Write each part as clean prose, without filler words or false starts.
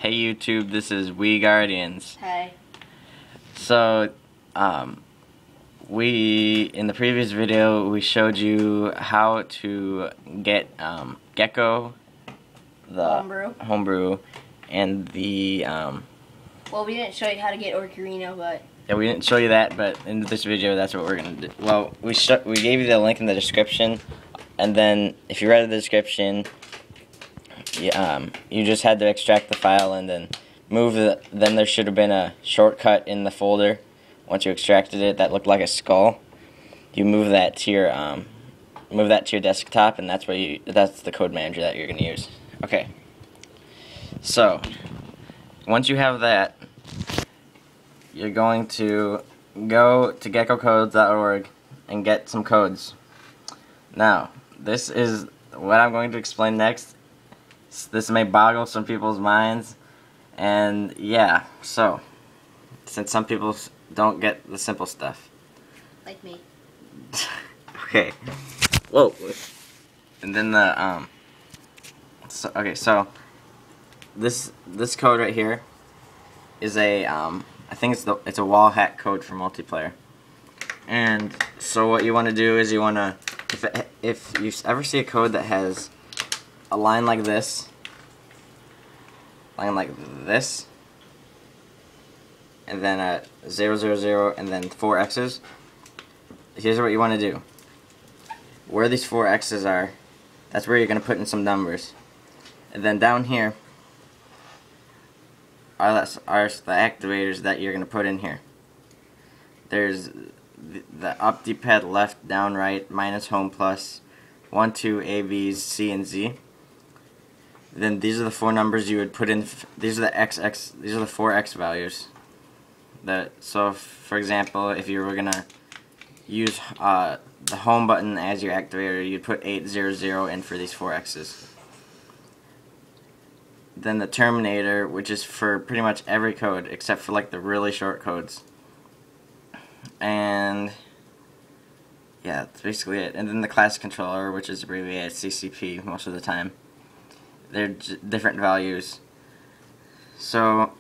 Hey YouTube, this is We Guardians. Hey. So, in the previous video, we showed you how to get Gecko, the homebrew, and the well, we didn't show you how to get Ocarina, but yeah, we didn't show you that, but in this video, that's what we're gonna do. Well, we gave you the link in the description, and then if you read the description, you just had to extract the file and then then there should have been a shortcut in the folder once you extracted it that looked like a skull. You move that to your desktop, and that's the code manager that you're going to use. Okay. So, once you have that, you're going to go to geckocodes.org and get some codes. Now, this is what I'm going to explain next. This may boggle some people's minds, and yeah, so since some people don't get the simple stuff, like me. okay, whoa, and then the so this code right here is a I think it's a wall hack code for multiplayer. And so what you want to do is you want to, if you ever see a code that has a line like this, and then a 000, and then 4 X's. Here's what you want to do. Where these 4 X's are, that's where you're going to put in some numbers. And then down here are the activators that you're going to put in here. There's the up DPAD left, down, right, minus, home, plus, 1, 2, A, B's, C, and Z. Then these are the 4 numbers you would put in. These are the 4 X values. So for example, if you were gonna use the home button as your activator, you'd put 800 in for these 4 X's. Then the terminator, which is for pretty much every code except for like the really short codes. And yeah, that's basically it. And then the class controller, which is abbreviated CCP most of the time. They're different values. So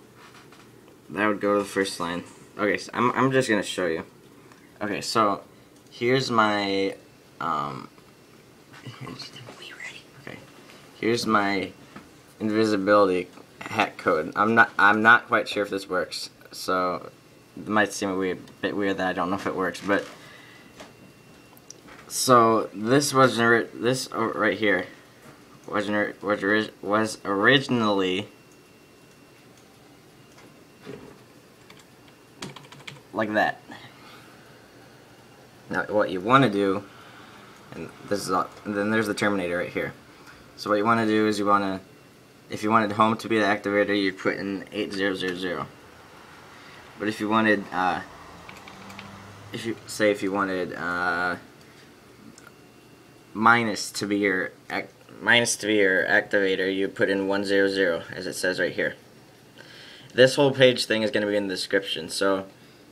that would go to the first line. Okay, so I'm just gonna show you. Okay, so here's my here's my invisibility hack code. I'm not quite sure if this works. So it might seem a bit weird that I don't know if it works, but so this right here was originally like that. Now what you want to do, and then there's the terminator right here. So what you want to do is if you wanted home to be the activator, you'd put in 8000. But if you wanted if you wanted minus to be your activator, you put in 100, as it says right here. This whole page thing is going to be in the description, so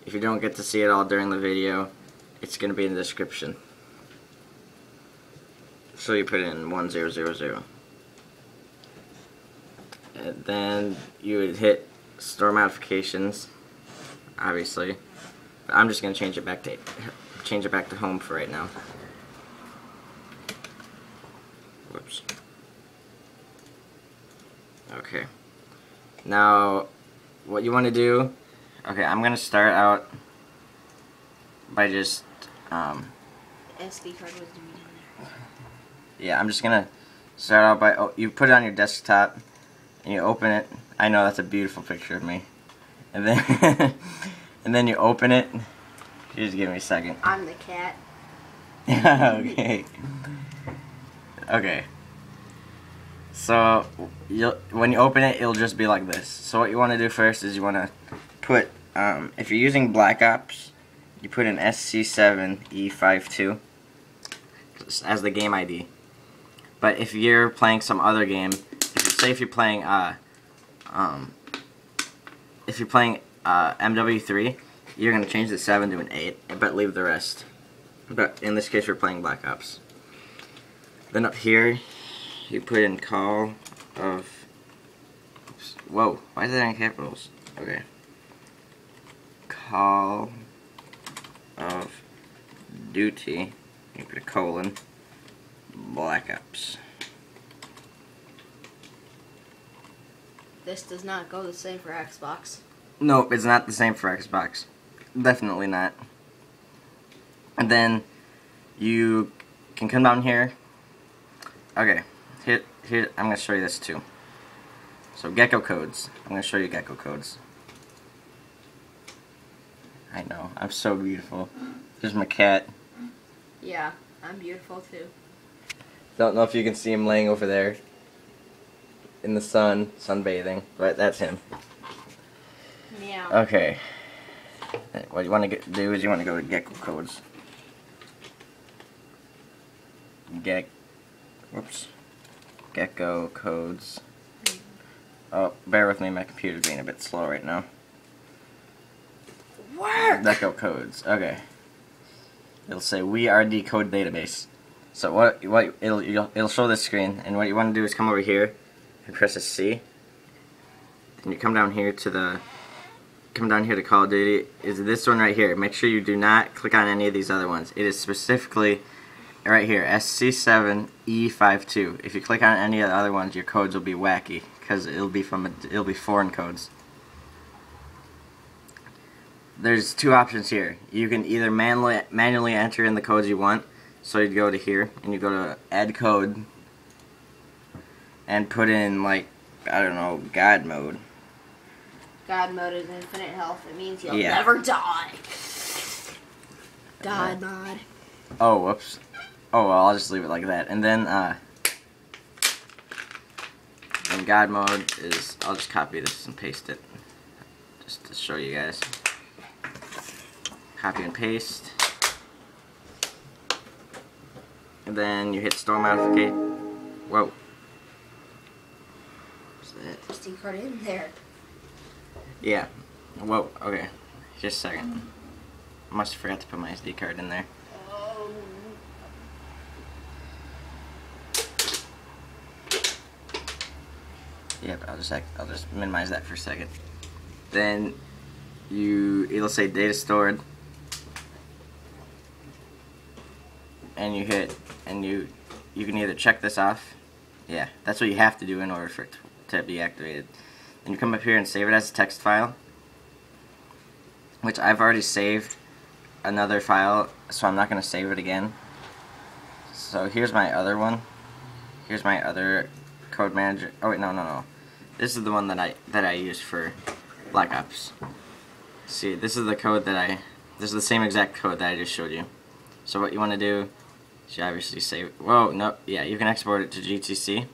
if you don't get to see it all during the video, it's going to be in the description. So you put in 1000. And then you would hit store modifications, obviously. But I'm just going to change it back to home for right now. Whoops. Okay. Now, what you want to do, okay, I'm going to start out by just, SD card was doing there. Yeah, I'm just going to start out by, you put it on your desktop, and you open it. I know that's a beautiful picture of me. And then, and then you open it. You just give me a second. I'm the cat. Okay. Okay. So when you open it, it'll just be like this. So what you want to do first is you want to put, if you're using Black Ops, you put in SC7E52 as the game ID. But if you're playing some other game, if you're playing MW3, you're gonna change the 7 to an 8, but leave the rest. But in this case, we're playing Black Ops. Then up here, you put in call of Oops. Whoa. Why is that in capitals? Okay. Call of Duty. You put a colon. Black Ops. This does not go the same for Xbox. Nope, it's not the same for Xbox. Definitely not. And then you can come down here. Okay, here I'm going to show you this too. So gecko codes. I'm going to show you gecko codes. I know, I'm so beautiful. There's my cat. Yeah, I'm beautiful too. Don't know if you can see him laying over there in the sun, sunbathing, but that's him. Meow. Okay. What you want to do is you want to go to gecko codes. Gecko codes. Oh, bear with me, my computer's being a bit slow right now. Work! Gecko codes. Okay. It'll say we are decode database. So it'll show this screen, and what you want to do is come over here and press a C. And you come down here to Call of Duty. Is this one right here? Make sure you do not click on any of these other ones. It is specifically right here, SC7E52. If you click on any of the other ones, your codes will be wacky because it'll be foreign codes. There's two options here. You can either manually enter in the codes you want. So you go to here and you go to add code and put in, like, I don't know, God mode. God mode is infinite health. It means you'll never die. God mod. Oh, whoops. Oh, well, I'll just leave it like that. And then, in God mode is, I'll just copy this and paste it. Just to show you guys. Copy and paste. And then you hit store modificate. Whoa. What's that? SD card in there. Yeah. Whoa, okay. Just a second. I must have forgot to put my SD card in there. Oh. Yep, I'll just minimize that for a second. Then it'll say data stored. And you hit, and you can either check this off. Yeah, that's what you have to do in order for it to be activated. And you come up here and save it as a text file, which I've already saved another file, so I'm not going to save it again. So here's my other one. Here's my other code manager. Oh wait, no. This is the one that I use for Black Ops. See, this is the code this is the same exact code that I just showed you. So what you want to do, you obviously save it. Whoa, no, yeah, you can export it to GTC.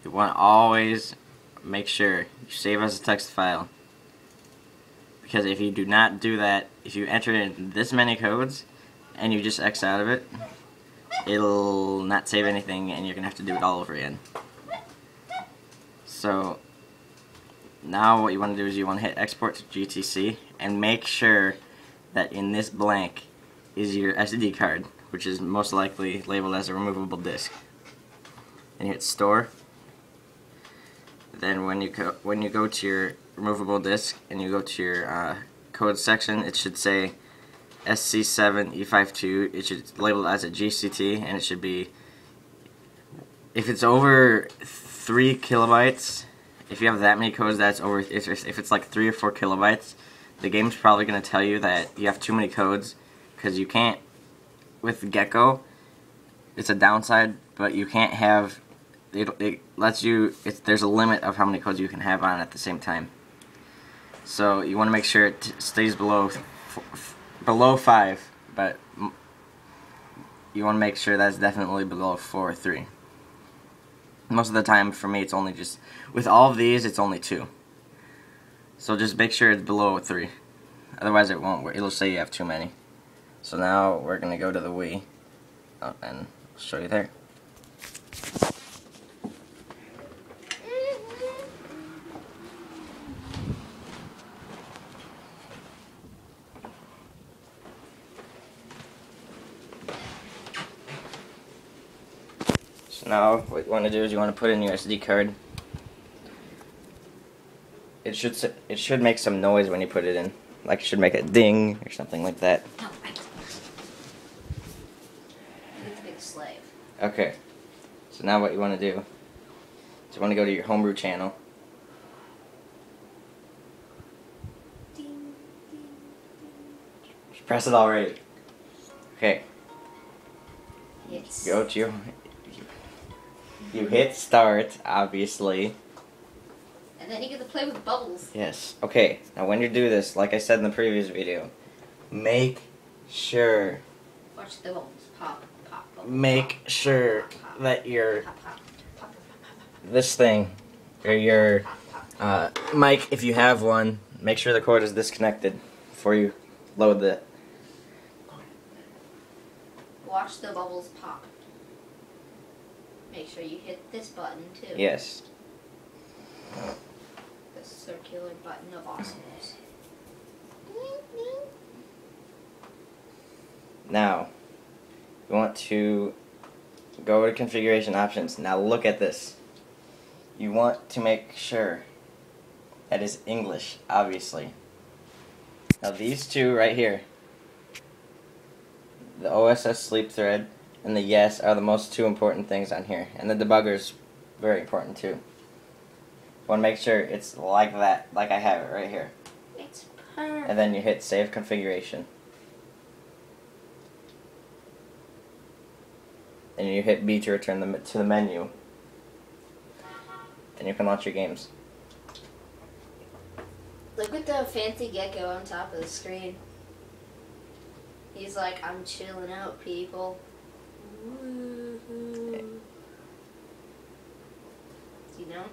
You want to always make sure you save as a text file. Because if you do not do that, if you enter in this many codes and you just X out of it, it'll not save anything and you're going to have to do it all over again. So now what you want to do is you want to hit export to GTC and make sure that in this blank is your SD card, which is most likely labeled as a removable disk. And you hit store. Then when you go to your removable disk and you go to your code section, it should say SC7E52. It should label it as a GCT, and it should be, if it's over 3 kilobytes, if you have that many codes that's over, if it's like 3 or 4 kilobytes, the game's probably going to tell you that you have too many codes, because you can't, with Gecko, it's a downside, but you can't have, it lets you, there's a limit of how many codes you can have on at the same time. So you want to make sure it stays below 5, but you want to make sure that's definitely below 4 or 3. Most of the time, for me, it's only just, with all of these, it's only 2. So just make sure it's below 3. Otherwise it won't work. It'll say you have too many. So now we're going to go to the Wii, and I'll show you there. So now what you want to do is you want to put in your SD card. it should make some noise when you put it in. Like it should make a ding or something like that. No, I need the big slave. Okay. So now what you want to do is you want to go to your homebrew channel. Ding, ding, ding. Just press it already. Okay. Yes. Go to your. You hit start, obviously. And then you get to play with bubbles. Yes. Okay. Now when you do this, like I said in the previous video, make sure. Watch the bubbles pop, pop, pop. Make pop, sure pop, pop, that your pop, pop, pop, pop, pop, this thing or your pop, pop. mic, if you have one, make sure the cord is disconnected before you load the. Watch the bubbles pop. Make sure you hit this button too. Yes. The circular button of awesomeness. Now, you want to go to configuration options. Now look at this. You want to make sure that is English, obviously. Now these two right here, the OSS sleep thread and the yes are the most two important things on here. And the debugger's very important too. Want to make sure it's like that, like I have it right here. It's perfect. And then you hit save configuration. And you hit B to return to the menu. And you can launch your games. Look at the fancy gecko on top of the screen. He's like, I'm chilling out, people. Woo-hoo. You know,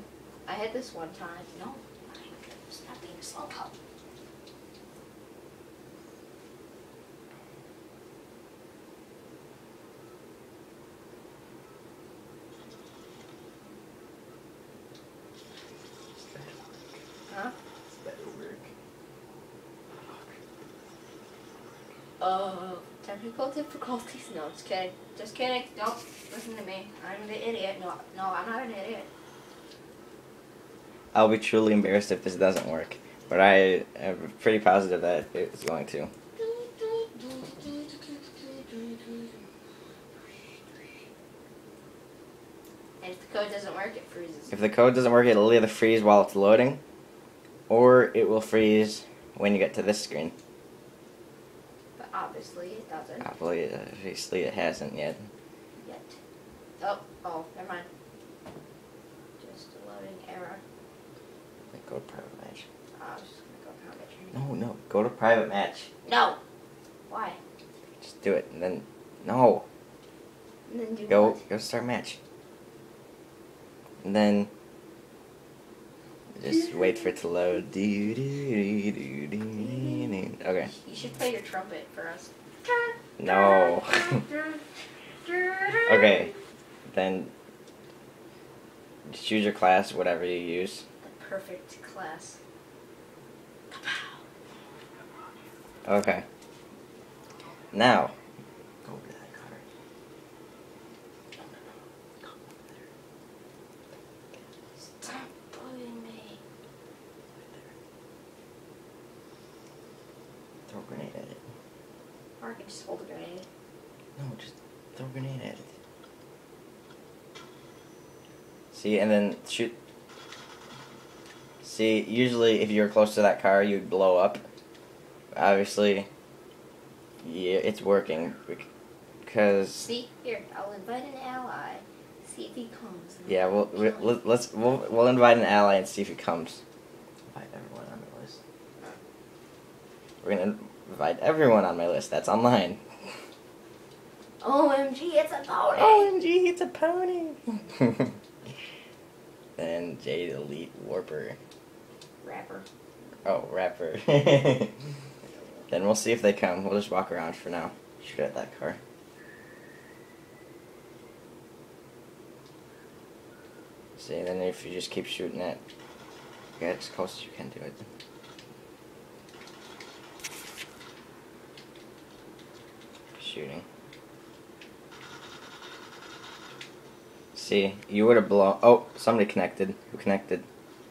I had this one time. No, stop being a slow pup. Huh? Oh, technical difficulties? No, just kidding. Just kidding. Don't listen to me. I'm the idiot. No, I'm not an idiot. I'll be truly embarrassed if this doesn't work. But I am pretty positive that it's going to. And if the code doesn't work, it freezes. If the code doesn't work, it'll either freeze while it's loading, or it will freeze when you get to this screen. But obviously it doesn't. Obviously it hasn't yet. Yet. Oh, never mind. Just a loading error. Go to private match. I was just gonna go private. No, go to private match. No! Why? Just do it, and then, no. And then do Go what? go start match. And then just wait for it to load. Okay. You should play your trumpet for us. No. Okay. Then choose your class, whatever you use. The perfect class. Okay. Now. Go over to that card. Go over there. Stop bullying me. Throw a grenade at it. Or I can just hold a grenade. No, just throw a grenade at it. See, and then shoot. See, usually if you're close to that car, you'd blow up. Obviously, yeah, it's working because. See, here, I'll invite an ally. See if he comes. Yeah, we'll invite an ally and see if he comes. Invite everyone on my list. We're gonna invite everyone on my list. That's online. OMG, it's a pony! OMG, it's a pony! Then Jade Elite Warper. Rapper. Oh, rapper. Then we'll see if they come. We'll just walk around for now. Shoot at that car. See, then if you just keep shooting it, get as close as you can to it. Shooting. See, you would have blown. Oh, somebody connected. Who connected?